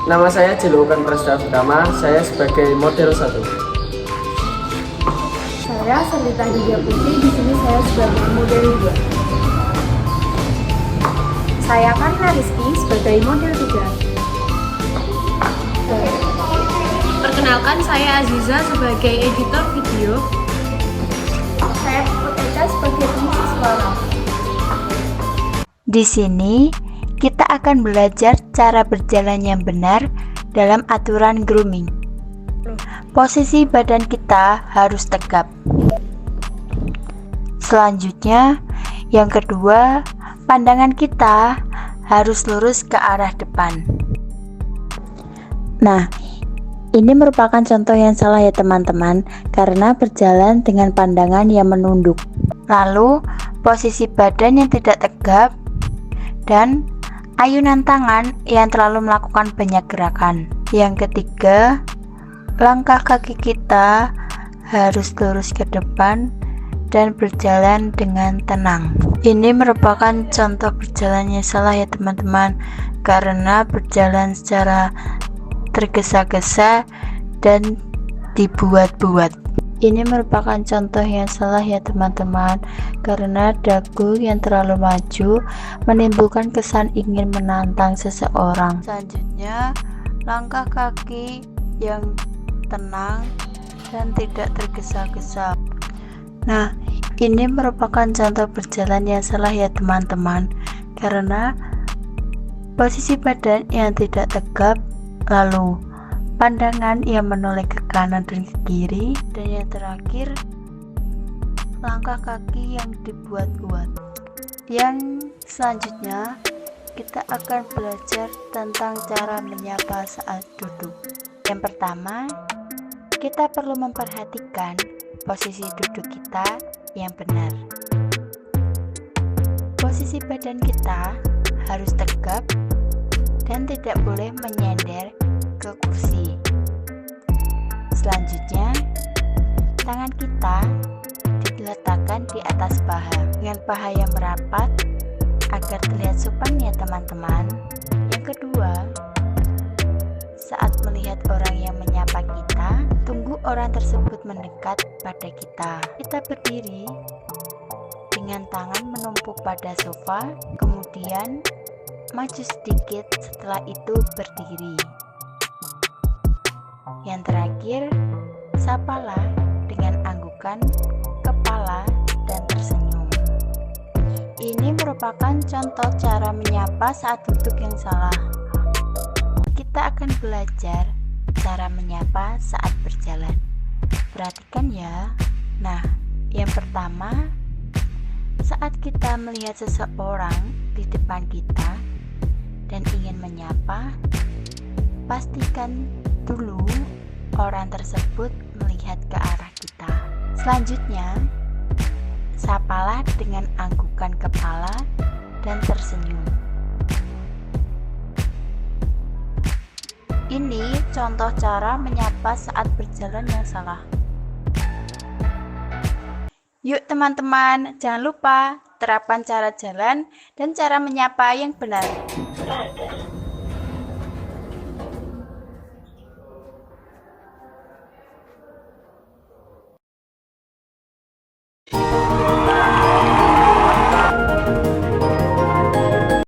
Nama saya Jelukan Prasda Utama, saya sebagai model 1. Saya Selita Hidya Putri, di sini saya sebagai model 2. Saya Karina Rizky sebagai model 3. Perkenalkan, saya Aziza sebagai editor video. Saya Putri sebagai pengisi suara. Di sini kita akan belajar cara berjalan yang benar dalam aturan grooming. Posisi badan kita harus tegap. Selanjutnya, yang kedua, pandangan kita harus lurus ke arah depan. Nah, ini merupakan contoh yang salah ya teman-teman, karena berjalan dengan pandangan yang menunduk. Lalu, posisi badan yang tidak tegap dan ayunan tangan yang terlalu melakukan banyak gerakan. Yang ketiga, langkah kaki kita harus lurus ke depan dan berjalan dengan tenang. Ini merupakan contoh berjalan yang salah ya teman-teman, karena berjalan secara tergesa-gesa dan dibuat-buat. Ini merupakan contoh yang salah ya teman-teman, karena dagu yang terlalu maju menimbulkan kesan ingin menantang seseorang. Selanjutnya, langkah kaki yang tenang dan tidak tergesa-gesa. Nah, ini merupakan contoh berjalan yang salah ya teman-teman, karena posisi badan yang tidak tegap, lalu pandangan yang menoleh ke kanan dan ke kiri, dan yang terakhir langkah kaki yang dibuat-buat. Yang selanjutnya kita akan belajar tentang cara menyapa saat duduk. Yang pertama, kita perlu memperhatikan posisi duduk kita yang benar. Posisi badan kita harus tegap dan tidak boleh menyender ke kursi. Selanjutnya, tangan kita diletakkan di atas paha dengan paha yang merapat agar terlihat sopan ya teman-teman. Yang kedua, saat melihat orang yang menyapa kita, tunggu orang tersebut mendekat pada kita. Kita berdiri dengan tangan menumpuk pada sofa, kemudian maju sedikit, setelah itu berdiri. Yang terakhir, sapalah dengan anggukan kepala dan tersenyum. Ini merupakan contoh cara menyapa saat duduk yang salah. Kita akan belajar cara menyapa saat berjalan. Perhatikan ya. Nah, yang pertama, saat kita melihat seseorang di depan kita dan ingin menyapa, pastikan dulu orang tersebut melihat ke arah kita. Selanjutnya, sapalah dengan anggukan kepala dan tersenyum. Ini contoh cara menyapa saat berjalan yang salah. Yuk teman-teman, jangan lupa terapkan cara jalan dan cara menyapa yang benar.